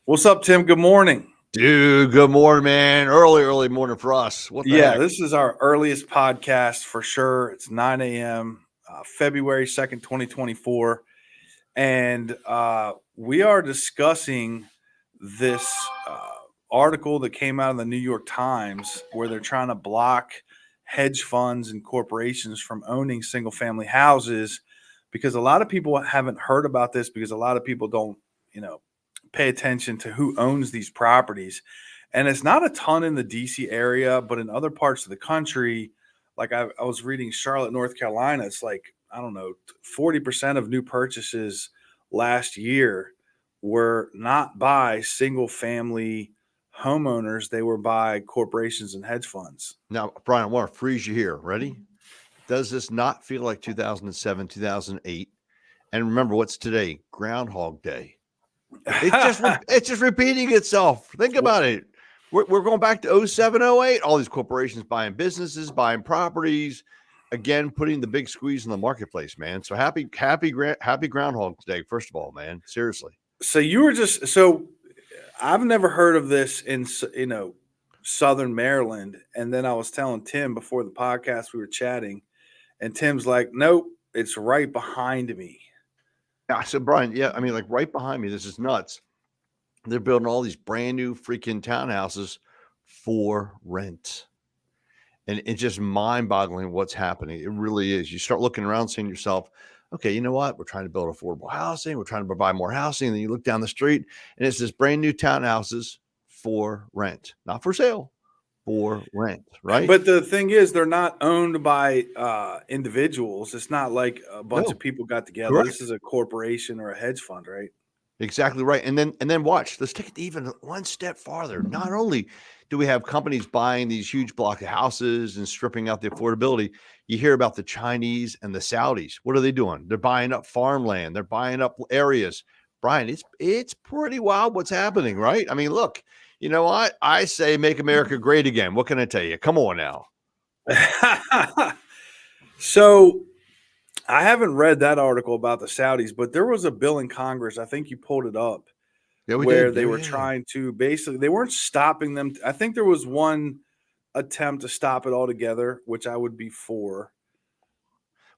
What's up, Tim? Good morning. Dude, good morning, man. Early morning for us. What the Yeah, heck? this is our earliest podcast for sure. It's 9 a.m., February 2nd, 2024. And we are discussing this article that came out in the New York Times where they're trying to block hedge funds and corporations from owning single family houses because a lot of people haven't heard about this because a lot of people don't, you know, pay attention to who owns these properties. And it's not a ton in the DC area, but in other parts of the country, like I was reading Charlotte, North Carolina, it's like, I don't know, 40% of new purchases last year were not by single family homeowners, they were by corporations and hedge funds. Now, Brian, I want to freeze you here. Ready? Does this not feel like 2007, 2008? And remember, what's today? Groundhog Day. It's just repeating itself. Think about it. We're going back to 07, 08. All these corporations buying businesses, buying properties, again putting the big squeeze in the marketplace, man. So happy Groundhog Day, first of all, man. Seriously. So you were just so I've never heard of this in Southern Maryland, and then I was telling Tim before the podcast we were chatting, and Tim's like, "Nope, it's right behind me." I said, Brian, yeah, I mean, like right behind me, this is nuts. They're building all these brand new freaking townhouses for rent. And it's just mind boggling what's happening. It really is. You start looking around, saying to yourself, okay, you know what? We're trying to build affordable housing. We're trying to provide more housing. And then you look down the street and it's this brand new townhouses for rent, not for sale, for rent, right? But the thing is, they're not owned by individuals. It's not like a bunch of No, people got together. correct. This is a corporation or a hedge fund, right? Exactly right. And then watch. Let's take it even one step farther. Not only do we have companies buying these huge block of houses and stripping out the affordability, you hear about the Chinese and the Saudis. What are they doing? They're buying up farmland. They're buying up areas. Brian, it's pretty wild what's happening, right? I mean, look, you know what? I say make America great again. What can I tell you? Come on now. So I haven't read that article about the Saudis, but there was a bill in Congress. I think you pulled it up Yeah, we where did. they Yeah, were yeah, yeah. trying to basically they weren't stopping them. I think there was one attempt to stop it altogether, which I would be for.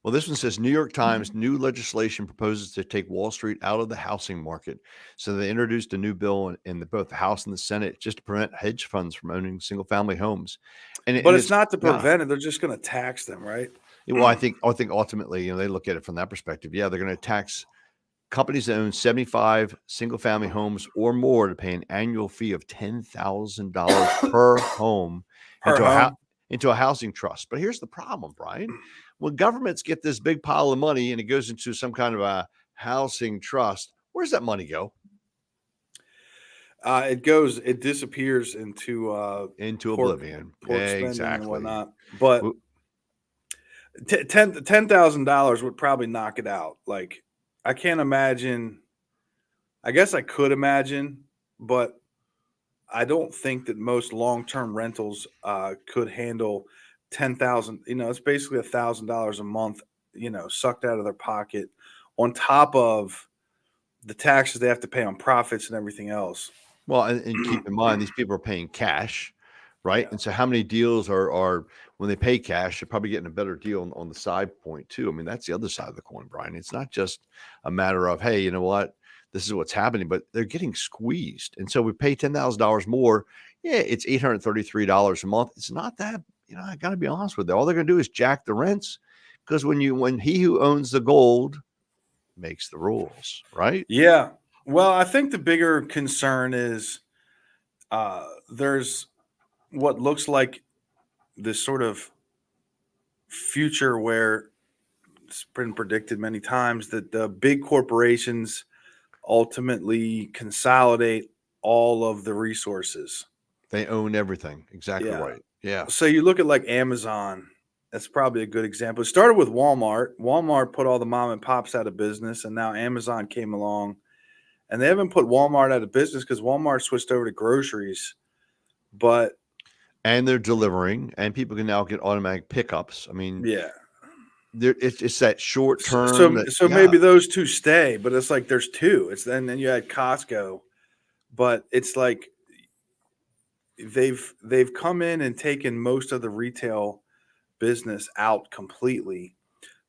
Well, this one says New York Times new legislation proposes to take Wall Street out of the housing market. So they introduced a new bill in both the House and the Senate just to prevent hedge funds from owning single family homes. But And it's it's not to yeah. prevent it. They're just going to tax them, right? Well, I think ultimately, they look at it from that perspective. Yeah, they're going to tax companies that own 75 single family homes or more to pay an annual fee of $10,000 per home Per into a home. into a housing trust. But here's the problem, Brian. When governments get this big pile of money and it goes into some kind of a housing trust, where's that money go? It disappears into Into pork oblivion. spending and Exactly. whatnot. But Well, $10,000 would probably knock it out. Like I can't imagine. I guess I could imagine, but I don't think that most long-term rentals could handle 10,000. It's basically $1,000 a month. Sucked out of their pocket, on top of the taxes they have to pay on profits and everything else. Well, and keep in mind these people are paying cash, right? Yeah. And so how many deals are when they pay cash, they're probably getting a better deal on the side point too. I mean, that's the other side of the coin, Brian. It's not just a matter of, hey, you know what, this is what's happening, but they're getting squeezed. And so we pay $10,000 more. Yeah, it's $833 a month. It's not that, I gotta be honest with you. All they're gonna do is jack the rents because when he who owns the gold makes the rules, right? Yeah. Well, I think the bigger concern is there's what looks like this sort of future where it's been predicted many times that the big corporations ultimately consolidate all of the resources. They own everything. Exactly Yeah. right. Yeah. So you look at like Amazon, that's probably a good example. It started with Walmart. Walmart put all the mom and pops out of business, and now Amazon came along. And they haven't put Walmart out of business because Walmart switched over to groceries. But And they're delivering, and people can now get automatic pickups. I mean, yeah. it's that short So term so, that so maybe those two stay, but it's like there's two. It's then you had Costco but it's like they've come in and taken most of the retail business out completely.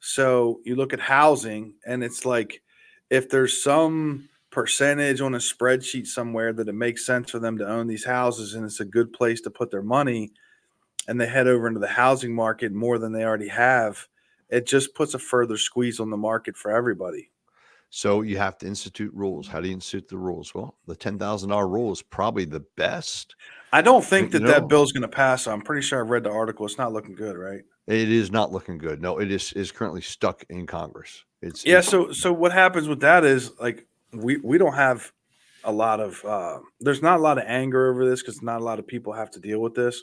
So you look at housing, and it's like if there's some percentage on a spreadsheet somewhere that it makes sense for them to own these houses and it's a good place to put their money, and they head over into the housing market more than they already have, it just puts a further squeeze on the market for everybody. So you have to institute rules. How do you institute the rules? Well, the $10,000 rule is probably the best. I don't think You that know, bill's going to pass. I'm pretty sure I read the article. It's not looking good, right? it is not looking good. No, it is currently stuck in Congress. Yeah. It's So what happens with that is like we don't have a lot of there's not a lot of anger over this because not a lot of people have to deal with this.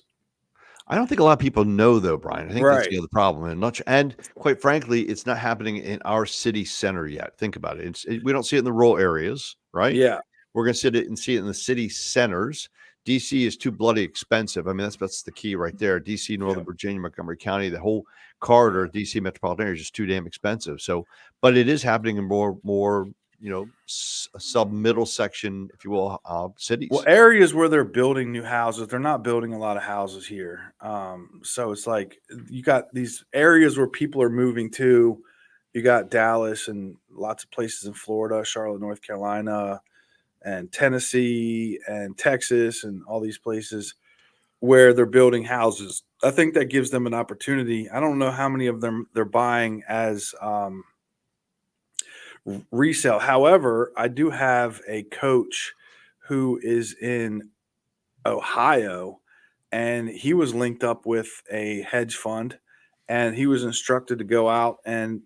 I don't think a lot of people know though, Brian. I think that's Right. the other problem. And quite frankly, it's not happening in our city center yet. Think about it. We don't see it in the rural areas, right? Yeah. We're going to see it in the city centers. DC is too bloody expensive. I mean, that's the key right there. DC, Yeah. Northern Virginia, Montgomery County, the whole corridor, Yeah. DC metropolitan area is just too damn expensive. So, but it is happening in more, sub middle section, if you will, Well, cities. areas where they're building new houses, they're not building a lot of houses here. So it's like you got these areas where people are moving to. You got Dallas and lots of places in Florida, Charlotte, North Carolina, and Tennessee and Texas and all these places where they're building houses. I think that gives them an opportunity. I don't know how many of them they're buying as resale. However, I do have a coach who is in Ohio, and he was linked up with a hedge fund, and he was instructed to go out and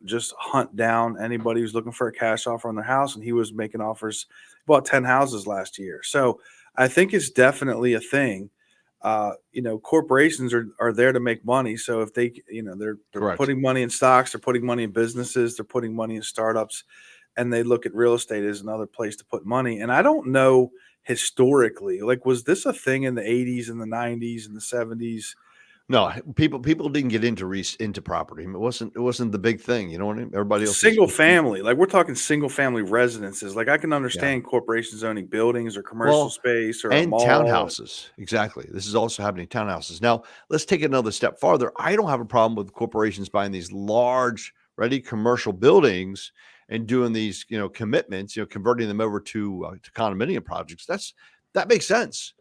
just hunt down anybody who's looking for a cash offer on their house, and he was making offers. Bought 10 houses last year. So I think it's definitely a thing. Corporations are there to make money. So if they're Correct. putting money in stocks, they're putting money in businesses, they're putting money in startups, and they look at real estate as another place to put money. And I don't know historically, like, was this a thing in the 80s and the 90s and the 70s? No, people didn't get into property. I mean, it wasn't the big thing. You know what I mean? Everybody else Single family, like we're talking single family residences. Like I can yeah. understand corporations owning buildings or commercial Well, space or a and mall. townhouses. Exactly. This is also happening in townhouses. Now, let's take it another step farther. I don't have a problem with corporations buying these large, ready commercial buildings and doing these, commitments, converting them over to condominium projects. That makes sense.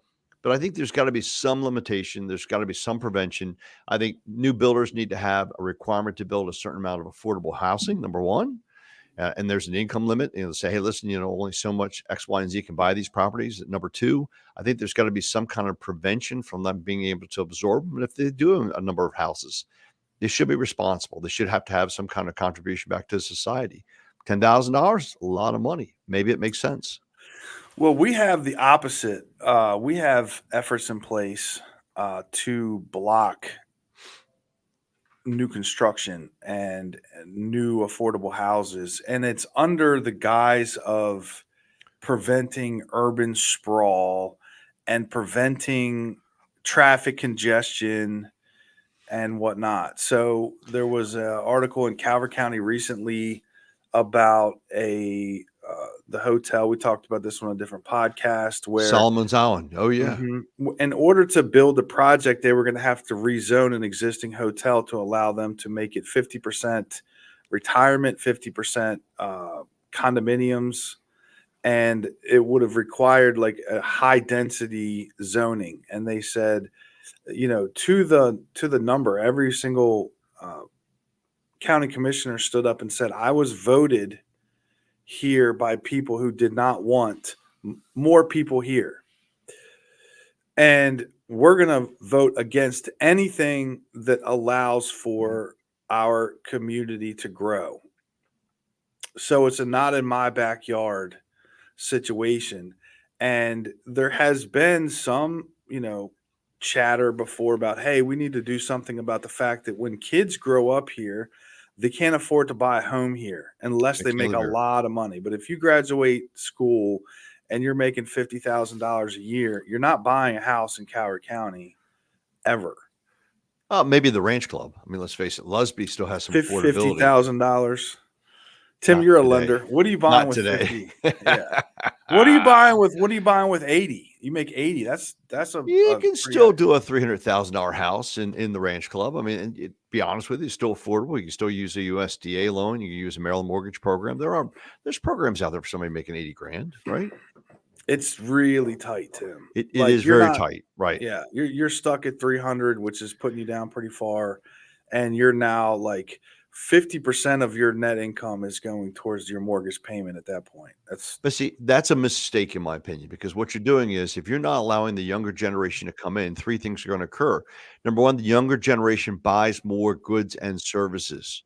But I think there's got to be some limitation. There's got to be some prevention. I think new builders need to have a requirement to build a certain amount of affordable housing, number one. And there's an income limit, say, hey, listen, only so much X, Y, and Z can buy these properties. Number two, I think there's got to be some kind of prevention from them being able to absorb them. And if they do a number of houses, they should be responsible. They should have to have some kind of contribution back to society. $10,000, a lot of money. Maybe it makes sense. Well, we have the opposite. We have efforts in place to block new construction and new affordable houses, and it's under the guise of preventing urban sprawl and preventing traffic congestion and whatnot. So there was an article in Calvert County recently about the hotel. We talked about this on a different podcast where Solomon's Island. Oh, yeah. in order to build the project, they were going to have to rezone an existing hotel to allow them to make it 50% retirement, 50% condominiums, and it would have required like a high density zoning. And they said, to the number, every single county commissioner stood up and said, I was voted here by people who did not want more people here. And we're going to vote against anything that allows for our community to grow. So it's a not in my backyard situation. And there has been some, chatter before about, hey, we need to do something about the fact that when kids grow up here, they can't afford to buy a home here unless They they can't make live a here. lot of money. But if you graduate school and you're making $50,000 a year, you're not buying a house in Coward County ever. Maybe the Ranch Club. I mean, let's face it, Lusby still has some affordability. $50,000. Tim, Not you're a today. lender. What are you buying Not with today. 50? Yeah. What are you buying with? What are you buying with 80? You make 80. That's You a can pretty still do a $300,000 house in the ranch club. I mean, and be honest with you, it's still affordable. You can still use a USDA loan. You can use a Maryland mortgage program. There's programs out there for somebody making 80 grand, right? It's really tight, Tim. It Like is you're very not. tight, right? Yeah, you're stuck at 300, which is putting you down pretty far, and you're now like 50% of your net income is going towards your mortgage payment at that point. That's But see, that's a mistake in my opinion, because what you're doing is if you're not allowing the younger generation to come in, three things are going to occur. Number one, the younger generation buys more goods and services.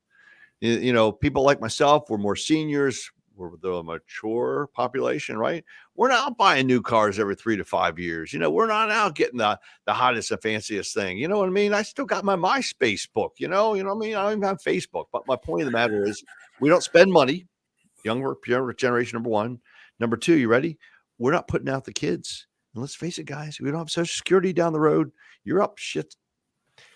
People like myself, we're more seniors, we're the mature population, right? We're not buying new cars every 3 to 5 years. We're not out getting the hottest and fanciest thing. You know what I mean? I still got my MySpace book, you know what I mean? I don't even have Facebook. But my point of the matter is we don't spend money, younger generation, number one. Number two, you ready? We're not putting out the kids. And let's face it, guys, we don't have Social Security down the road. You're up shit.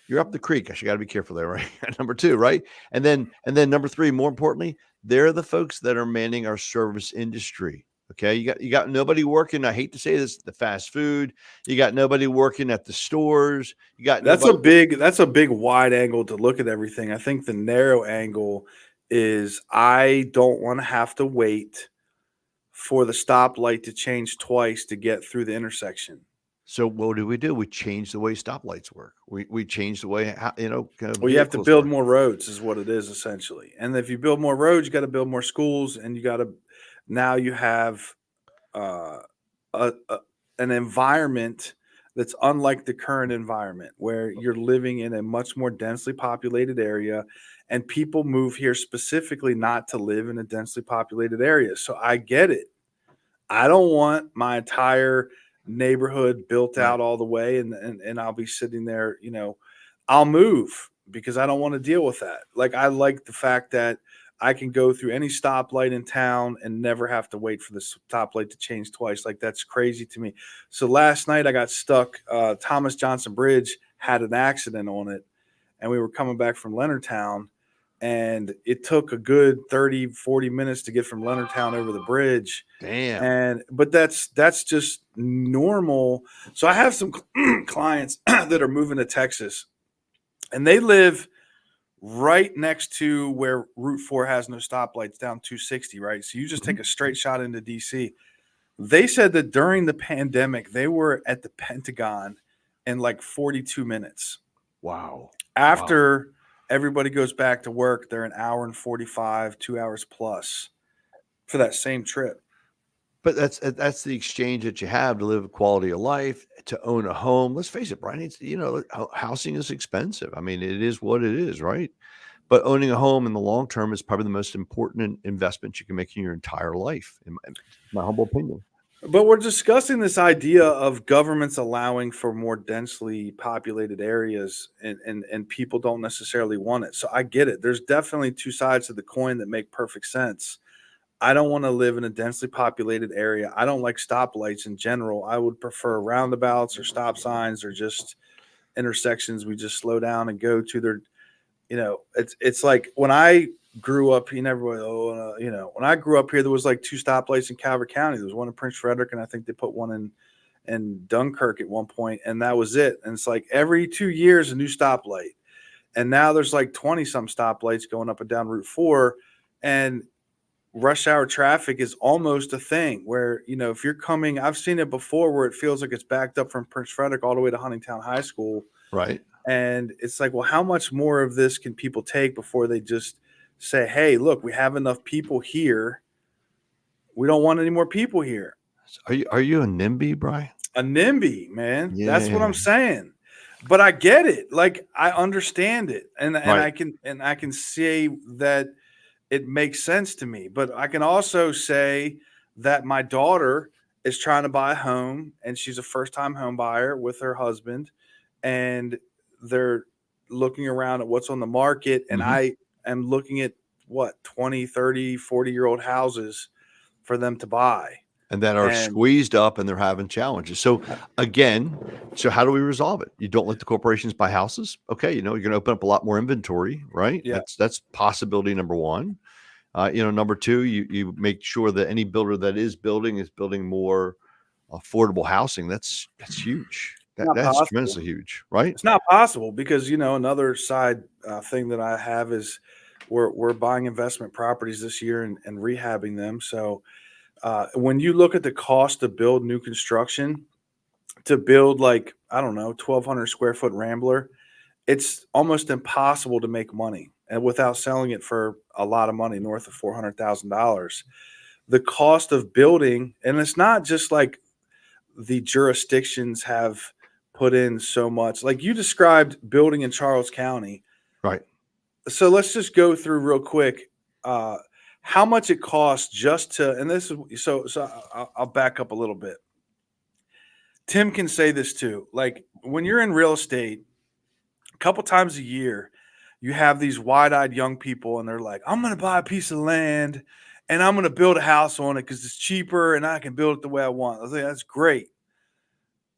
You're up the creek. I should got to be careful there, right? Number two, right? And then number three, more importantly, they're the folks that are manning our service industry. Okay, you got nobody working. I hate to say this, the fast food. You got nobody working at the stores. You got nobody. that's a big wide angle to look at everything. I think the narrow angle is I don't want to have to wait for the stoplight to change twice to get through the intersection. So what do? We change the way stoplights work. We change the way Well, you have to vehicles build work. more roads, is what it is essentially. And if you build more roads, you got to build more schools, and you got to now you have uh, a an environment that's unlike the current environment, where you're living in a much more densely populated area, and people move here specifically not to live in a densely populated area. So I get it. I don't want my entire neighborhood built Right. out all the way, and I'll be sitting there, I'll move because I don't want to deal with that. Like I like the fact that I can go through any stoplight in town and never have to wait for the stoplight to change twice. Like that's crazy to me. So last night I got stuck. Thomas Johnson Bridge had an accident on it, and we were coming back from Leonardtown, and it took a good 30-40 minutes to get from Leonardtown over the bridge. Damn. But that's just normal. So I have some clients that are moving to Texas, and they live right next to where Route 4 has no stoplights down 260, right? So you just take a straight shot into DC. They said that during the pandemic, they were at the Pentagon in like 42 minutes. Wow. After everybody goes back to work, they're an hour and 45, 2 hours plus for that same trip. But that's the exchange that you have to live a quality of life, to own a home. Let's face it, Brian. Housing is expensive. I mean, it is what it is, right? But owning a home in the long term is probably the most important investment you can make in your entire life, in my humble opinion. But we're discussing this idea of governments allowing for more densely populated areas, and people don't necessarily want it. So I get it. There's definitely two sides to the coin that make perfect sense. I don't want to live in a densely populated area. I don't like stoplights in general. I would prefer roundabouts or stop signs or just intersections we just slow down and go to. It's like when I grew up, when I grew up here, there was like two stoplights in Calvert County. There was one in Prince Frederick, and I think they put one in Dunkirk at one point, and that was it. And it's like every 2 years a new stoplight, and now there's like 20 some stoplights going up and down Route 4, and rush hour traffic is almost a thing where, if you're coming, I've seen it before where it feels like it's backed up from Prince Frederick all the way to Huntingtown High School. Right. And it's like, well, how much more of this can people take before they just say, hey, look, we have enough people here. We don't want any more people here. Are you a NIMBY, Brian? A NIMBY, man. Yeah. That's what I'm saying. But I get it. Like I understand it. And Right. I can say that it makes sense to me. But I can also say that my daughter is trying to buy a home, and she's a first-time home buyer with her husband, and they're looking around at what's on the market, and I am looking at 20, 30, 40-year-old houses for them to buy. And that are squeezed up, and they're having challenges. So again, how do we resolve it? You don't let the corporations buy houses. Okay. You're going to open up a lot more inventory, right? Yeah. That's possibility number one. Number two, you make sure that any builder that is building more affordable housing. That's huge. Not That's possible. tremendously huge, right? It's not possible because another side thing that I have is we're buying investment properties this year and rehabbing them. So when you look at the cost to build new construction, to build like I don't know 1,200 square foot Rambler, it's almost impossible to make money and without selling it for a lot of money, north of $400,000. The cost of building, and it's not just like the jurisdictions have put in so much. Like you described building in Charles County. Right. So let's just go through real quick how much it costs just to, and this is so I'll back up a little bit. Tim can say this too. Like when you're in real estate, a couple times a year, you have these wide-eyed young people and they're like, I'm going to buy a piece of land and I'm going to build a house on it because it's cheaper and I can build it the way I want. I was like, that's great.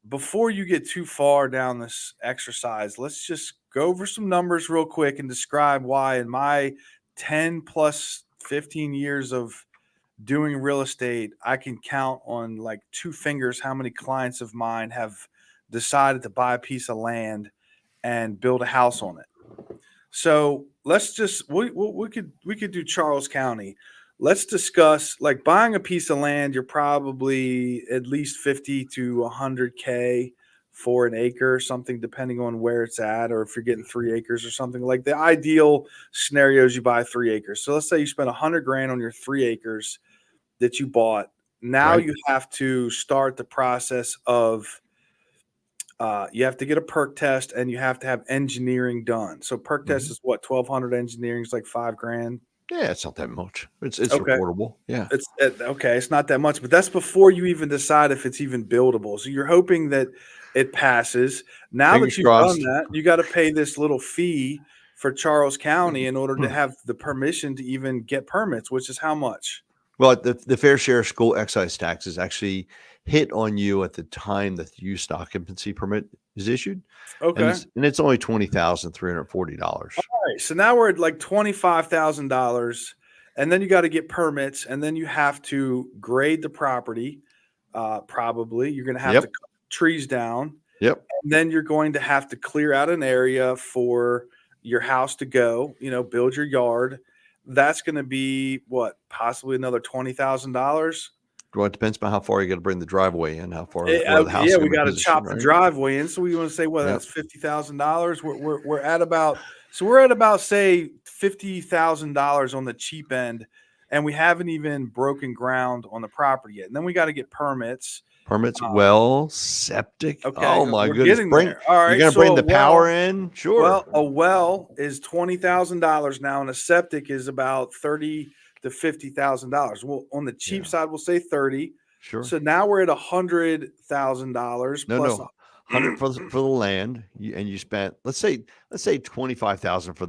Before you get too far down this exercise, let's just go over some numbers real quick and describe why in my 10 plus 15 years of doing real estate, I can count on like two fingers how many clients of mine have decided to buy a piece of land and build a house on it. So let's just we could do Charles County. Let's discuss like buying a piece of land. You're probably at least 50 to 100K for an acre, something depending on where it's at, or if you're getting 3 acres or something. Like the ideal scenario is you buy 3 acres. So let's say you spend 100 grand on your 3 acres that you bought. Now Right. you have to start the process of you have to get a perk test and you have to have engineering done. So perk test is what 1,200, engineering is like $5,000. Yeah, it's not that much. It's Okay, affordable. Yeah. it's okay. It's not that much, but that's before you even decide if it's even buildable. So you're hoping that it passes. Now Fingers that you've done crossed. that, you got to pay this little fee for Charles County in order to have the permission to even get permits, which is how much? Well, the fair share school excise tax is actually hit on you at the time that the use occupancy permit is issued, and Okay. it's only $20,340. All right, so now we're at like $25,000, and then you got to get permits, and then you have to grade the property. Probably you're going to have to Yep. cut trees down, Yep. and then you're going to have to clear out an area for your house to go. Build your yard. That's going to be what possibly another $20,000. Well, it depends on how far you got to bring the driveway in, how far where the house Yeah, is we going to got be to chop positioned, the right? driveway in. So we want to say, well, Yep. that's $50,000. We're at about say $50,000 on the cheap end, and we haven't even broken ground on the property yet. And then we got to get permits. Permits, well, septic. Okay, Oh my we're goodness! getting there. All You're right, going to so bring a the power well, in, sure. a well is $20,000 now, and a septic is about $30,000 to $50,000. Well, on the cheap Yeah, side, we'll say 30. sure. So now we're at $100,000 plus. No, 100 for the land, and you spent let's say 25,000 for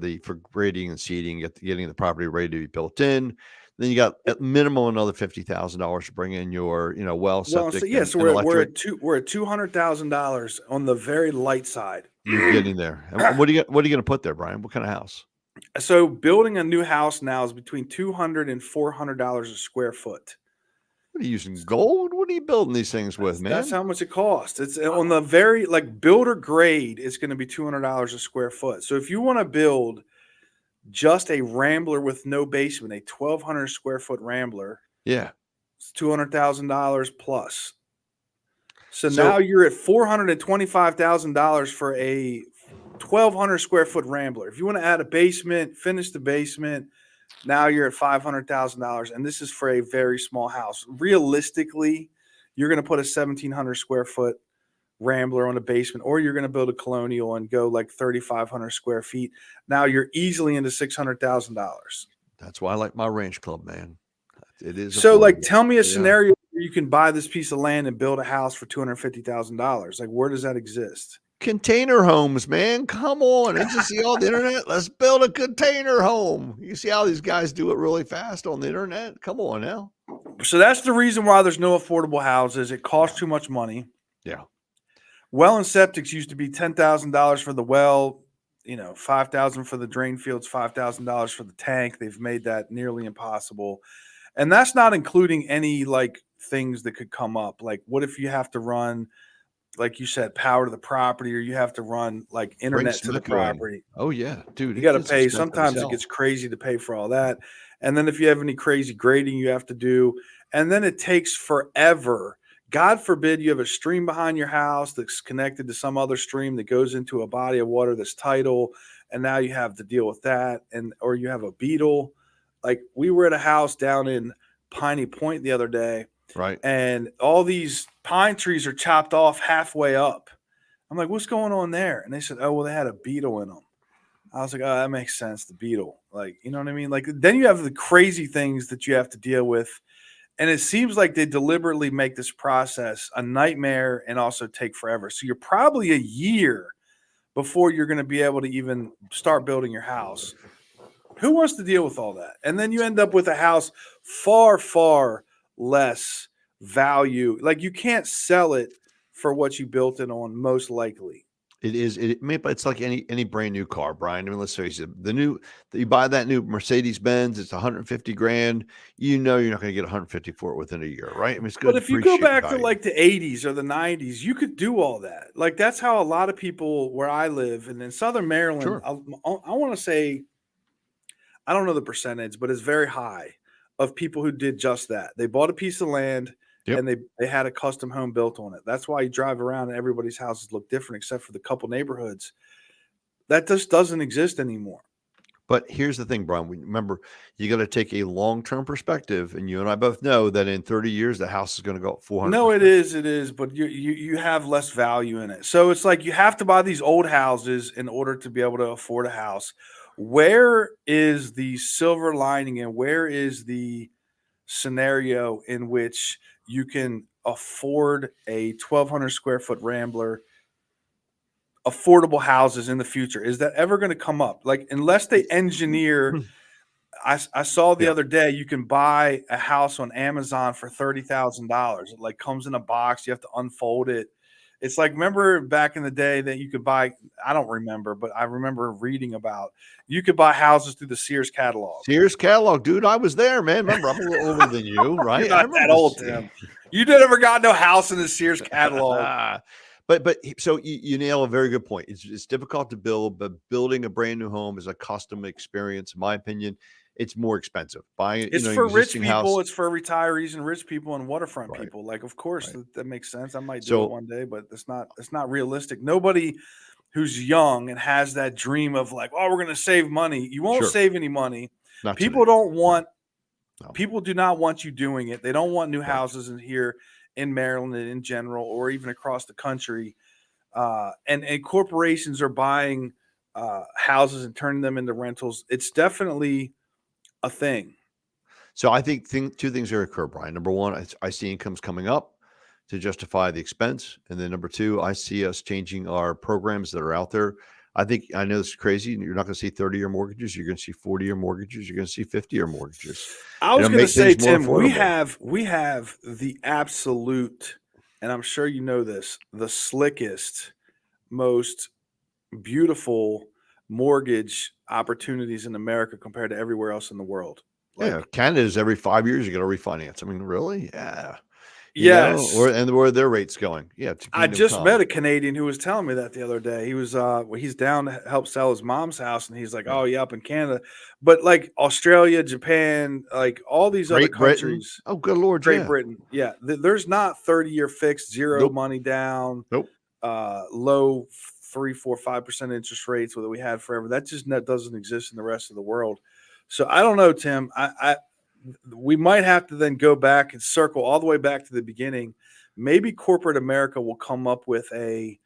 grading and seeding, getting the property ready to be built in. Then you got at minimum another $50,000 to bring in your well, Well, so septic, yeah, so and we're electric. at $200,000 on the very light side. You're getting there. And what are you going to put there, Brian? What kind of house? So building a new house now is between $200 and $400 a square foot. What are you using gold? What are you building these things with, That's man? how much it costs. It's on the very like builder grade. It's going to be $200 a square foot. So if you want to build just a Rambler with no basement, a 1,200 square foot Rambler, Yeah. it's $200,000 plus. So So now you're at $425,000 for a 1,200 square foot Rambler. If you want to add a basement, finish the basement, now you're at $500,000, and this is for a very small house. Realistically, you're going to put a 1,700 square foot Rambler on a basement, or you're going to build a colonial and go like 3,500 square feet. Now you're easily into $600,000. that's why I like my ranch club, man. It is So, like, affordable. tell me a Yeah. scenario where you can buy this piece of land and build a house for $250,000. Like, where does that exist? Container homes, man. Come on. Didn't you see on the internet? Let's build a container home. You see how these guys do it really fast on the internet? Come on now. So that's the reason why there's no affordable houses. It costs too much money. Yeah. Well and septics used to be $10,000 for the well, $5,000 for the drain fields, $5,000 for the tank. They've made that nearly impossible. And that's not including any like things that could come up. Like, what if you have to run, like you said, power to the property, or you have to run like Bring internet to the Smucko in. property? Oh, yeah. Dude, You it got to gets pay. expensive as Sometimes it hell. gets crazy to pay for all that. And then if you have any crazy grading you have to do, and then it takes forever. God forbid you have a stream behind your house that's connected to some other stream that goes into a body of water that's tidal, and now you have to deal with that, and or you have a beetle. Like, we were at a house down in Piney Point the other day, Right. and all these pine trees are chopped off halfway up. I'm like, what's going on there? And they said, oh, well, they had a beetle in them. I was like, oh, that makes sense. The beetle, like, you know what I mean? Like, then you have the crazy things that you have to deal with. And it seems like they deliberately make this process a nightmare and also take forever. So you're probably a year before you're going to be able to even start building your house. Who wants to deal with all that? And then you end up with a house far, far less value. Like, you can't sell it for what you built it on, most likely. It is. But it's like any brand new car, Brian. I mean, let's face it. You buy that new Mercedes Benz, it's 150 grand. You know you're not going to get 150 for it within a year, right? I mean, it's good. But if you go back to like the 80s or the 90s, you could do all that. Like, that's how a lot of people where I live, and in Southern Maryland, Sure. I want to say, I don't know the percentage, but it's very high of people who did just that. They bought a piece of land. Yep. And they had a custom home built on it. That's why you drive around and everybody's houses look different, except for the couple neighborhoods. That just doesn't exist anymore. But here's the thing, Brian. Remember, you got to take a long-term perspective, and you and I both know that in 30 years, the house is going to go up 400%. No, it is, but you have less value in it. So it's like you have to buy these old houses in order to be able to afford a house. Where is the silver lining, and where is the scenario in which you can afford a 1,200 square foot Rambler, affordable houses in the future? Is that ever going to come up? Like, unless they engineer, I saw the other day, you can buy a house on Amazon for $30,000. It like comes in a box. You have to unfold it. It's like, remember back in the day that you could buy, I don't remember, but I remember reading about, you could buy houses through the Sears catalog. Sears catalog, dude. I was there, man. Remember, I'm a little older than you, right? You're not that old, Tim. You never got no house in the Sears catalog. But so you nail a very good point. It's difficult to build, but building a brand new home is a custom experience. In my opinion, it's more expensive. Buying it's for rich people, it's for retirees and rich people and waterfront people. Like, of course, that makes sense. I might do it one day, but it's not realistic. Nobody who's young and has that dream of like, oh, we're going to save money. You won't save any money. People do not want you doing it. They don't want new houses in here in Maryland and in general, or even across the country. And corporations are buying houses and turning them into rentals. It's definitely a thing. So I think two things are occur, Brian. Number one, I see incomes coming up to justify the expense. And then number two, I see us changing our programs that are out there. I know this is crazy. You're not going to see 30-year mortgages. You're going to see 40-year mortgages. You're going to see 50-year mortgages. I was going to say, Tim, we have the absolute, and I'm sure you know this, the slickest, most beautiful mortgage opportunities in America compared to everywhere else in the world. Like, Canada's every 5 years you got to refinance. I mean, really? Yeah. Yes. Where are their rates going? Yeah. I just met a Canadian who was telling me that the other day. He was he's down to help sell his mom's house, and he's like, oh yeah, up in Canada. But like Australia, Japan, like all these other countries. Oh, good Lord. Great Britain. Yeah. There's not 30-year fixed, zero money down. Nope. Low 3, 4, 5% interest rates that we had forever. That doesn't exist in the rest of the world. So I don't know, Tim. We might have to then go back and circle all the way back to the beginning. Maybe corporate America will come up with a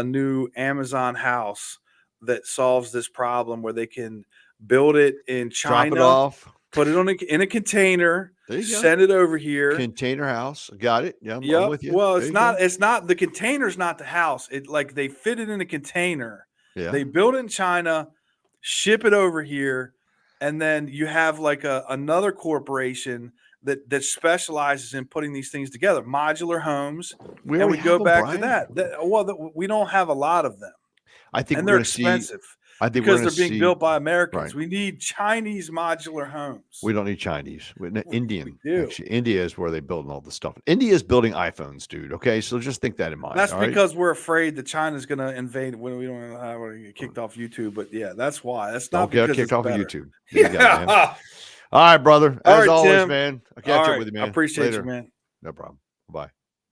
new Amazon house that solves this problem, where they can build it in China, drop it off, put it in a container, send it over here. Container house. Got it. Yeah. I'm with you. Well, it's not the container's not the house. It like they fit it in a container. Yeah. They build it in China, ship it over here. And then you have like another corporation that specializes in putting these things together, modular homes. And we go back to that. We don't have a lot of them. I think they're expensive. I think because we're they're being built by Americans. right. We need Chinese modular homes. We don't need Chinese. Indian. We do. Actually, India is where they're building all this stuff. India is building iPhones, dude. Okay, so just think that in mind. That's all right? because we're afraid that China's going to invade when we don't know how we're going to get kicked off YouTube. But yeah, that's why. That's Don't not get because kicked it's off better. of YouTube. You got it, man. Yeah. All right, brother. All As right, always, Tim. man. I'll All catch up right. with you, I man. appreciate Later. you, man. No problem. Bye.